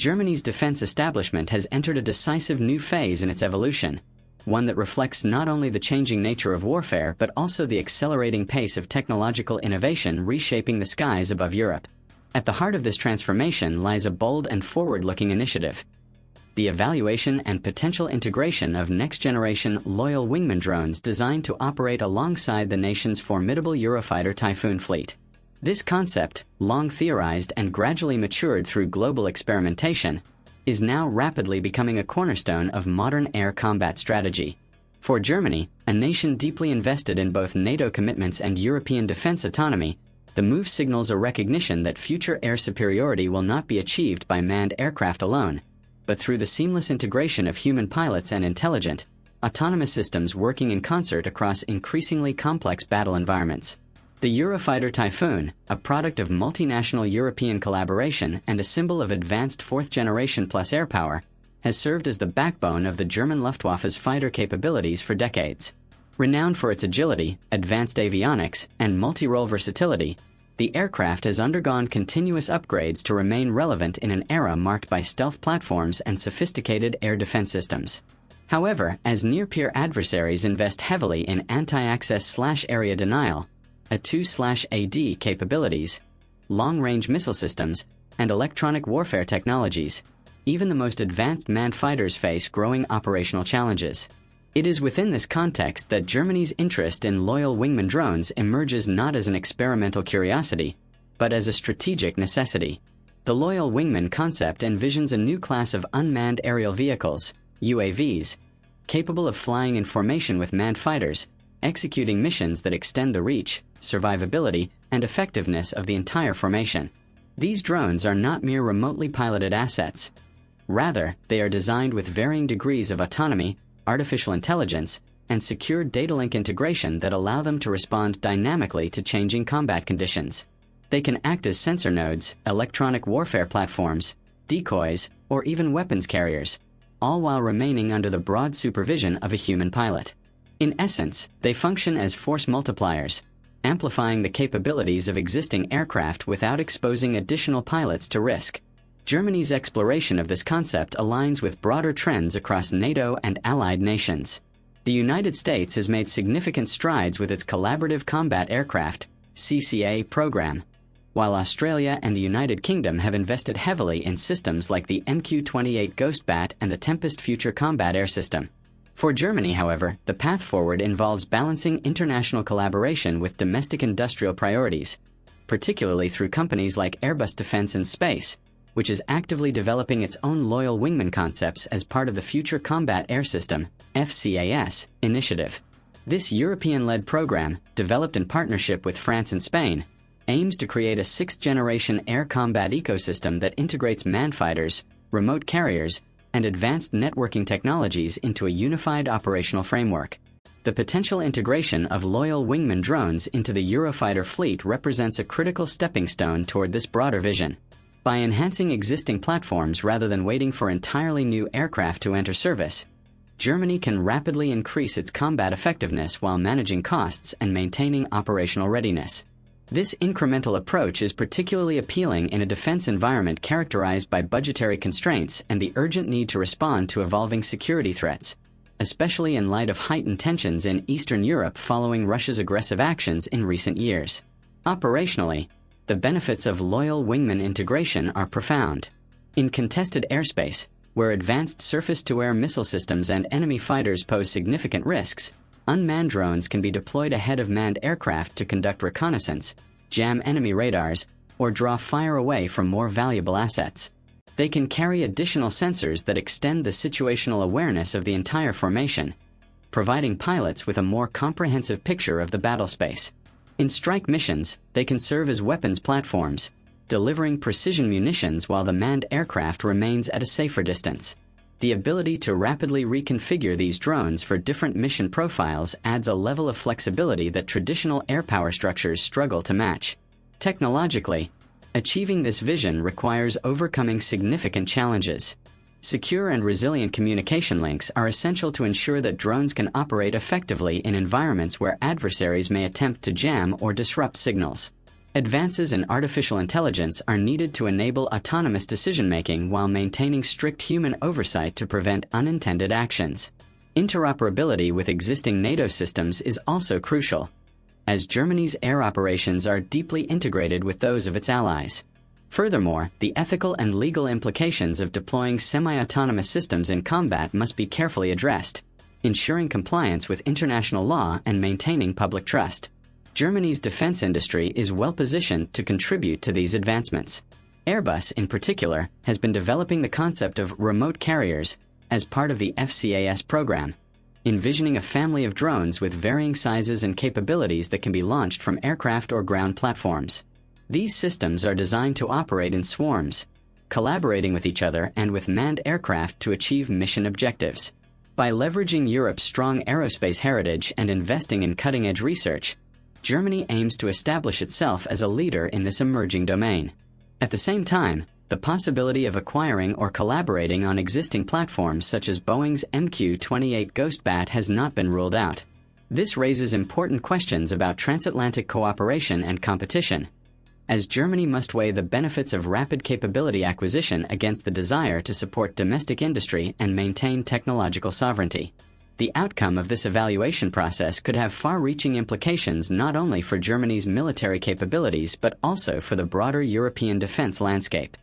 Germany's defense establishment has entered a decisive new phase in its evolution, one that reflects not only the changing nature of warfare but also the accelerating pace of technological innovation reshaping the skies above Europe. At the heart of this transformation lies a bold and forward-looking initiative: the evaluation and potential integration of next-generation Loyal Wingman drones designed to operate alongside the nation's formidable Eurofighter Typhoon fleet. This concept, long theorized and gradually matured through global experimentation, is now rapidly becoming a cornerstone of modern air combat strategy. For Germany, a nation deeply invested in both NATO commitments and European defense autonomy, the move signals a recognition that future air superiority will not be achieved by manned aircraft alone, but through the seamless integration of human pilots and intelligent, autonomous systems working in concert across increasingly complex battle environments. The Eurofighter Typhoon, a product of multinational European collaboration and a symbol of advanced fourth-generation plus airpower, has served as the backbone of the German Luftwaffe's fighter capabilities for decades. Renowned for its agility, advanced avionics, and multi-role versatility, the aircraft has undergone continuous upgrades to remain relevant in an era marked by stealth platforms and sophisticated air defense systems. However, as near-peer adversaries invest heavily in anti-access/area denial, A2/AD capabilities, long-range missile systems, and electronic warfare technologies, even the most advanced manned fighters face growing operational challenges. It is within this context that Germany's interest in Loyal Wingman drones emerges not as an experimental curiosity, but as a strategic necessity. The Loyal Wingman concept envisions a new class of unmanned aerial vehicles, UAVs, capable of flying in formation with manned fighters, executing missions that extend the reach, survivability, and effectiveness of the entire formation. These drones are not mere remotely piloted assets. Rather, they are designed with varying degrees of autonomy, artificial intelligence, and secure data link integration that allow them to respond dynamically to changing combat conditions. They can act as sensor nodes, electronic warfare platforms, decoys, or even weapons carriers, all while remaining under the broad supervision of a human pilot. In essence, they function as force multipliers, amplifying the capabilities of existing aircraft without exposing additional pilots to risk. Germany's exploration of this concept aligns with broader trends across NATO and allied nations. The United States has made significant strides with its Collaborative Combat Aircraft (CCA) program, while Australia and the United Kingdom have invested heavily in systems like the MQ-28 Ghostbat and the Tempest Future Combat Air System. For Germany, however, the path forward involves balancing international collaboration with domestic industrial priorities, particularly through companies like Airbus Defence and Space, which is actively developing its own Loyal Wingman concepts as part of the Future Combat Air System (FCAS) initiative. This European-led program, developed in partnership with France and Spain, aims to create a sixth-generation air combat ecosystem that integrates manned fighters, remote carriers, and advanced networking technologies into a unified operational framework. The potential integration of Loyal Wingman drones into the Eurofighter fleet represents a critical stepping stone toward this broader vision. By enhancing existing platforms rather than waiting for entirely new aircraft to enter service, Germany can rapidly increase its combat effectiveness while managing costs and maintaining operational readiness. This incremental approach is particularly appealing in a defense environment characterized by budgetary constraints and the urgent need to respond to evolving security threats, especially in light of heightened tensions in Eastern Europe following Russia's aggressive actions in recent years. Operationally, the benefits of Loyal Wingman integration are profound. In contested airspace, where advanced surface-to-air missile systems and enemy fighters pose significant risks, unmanned drones can be deployed ahead of manned aircraft to conduct reconnaissance, jam enemy radars, or draw fire away from more valuable assets. They can carry additional sensors that extend the situational awareness of the entire formation, providing pilots with a more comprehensive picture of the battle space. In strike missions, they can serve as weapons platforms, delivering precision munitions while the manned aircraft remains at a safer distance. The ability to rapidly reconfigure these drones for different mission profiles adds a level of flexibility that traditional airpower structures struggle to match. Technologically, achieving this vision requires overcoming significant challenges. Secure and resilient communication links are essential to ensure that drones can operate effectively in environments where adversaries may attempt to jam or disrupt signals. Advances in artificial intelligence are needed to enable autonomous decision-making while maintaining strict human oversight to prevent unintended actions. Interoperability with existing NATO systems is also crucial, as Germany's air operations are deeply integrated with those of its allies. Furthermore, the ethical and legal implications of deploying semi-autonomous systems in combat must be carefully addressed, ensuring compliance with international law and maintaining public trust. Germany's defense industry is well positioned to contribute to these advancements. Airbus, in particular, has been developing the concept of remote carriers as part of the FCAS program, envisioning a family of drones with varying sizes and capabilities that can be launched from aircraft or ground platforms. These systems are designed to operate in swarms, collaborating with each other and with manned aircraft to achieve mission objectives. By leveraging Europe's strong aerospace heritage and investing in cutting-edge research, Germany aims to establish itself as a leader in this emerging domain. At the same time, the possibility of acquiring or collaborating on existing platforms such as Boeing's MQ-28 Ghostbat has not been ruled out. This raises important questions about transatlantic cooperation and competition, as Germany must weigh the benefits of rapid capability acquisition against the desire to support domestic industry and maintain technological sovereignty. The outcome of this evaluation process could have far-reaching implications not only for Germany's military capabilities but also for the broader European defense landscape.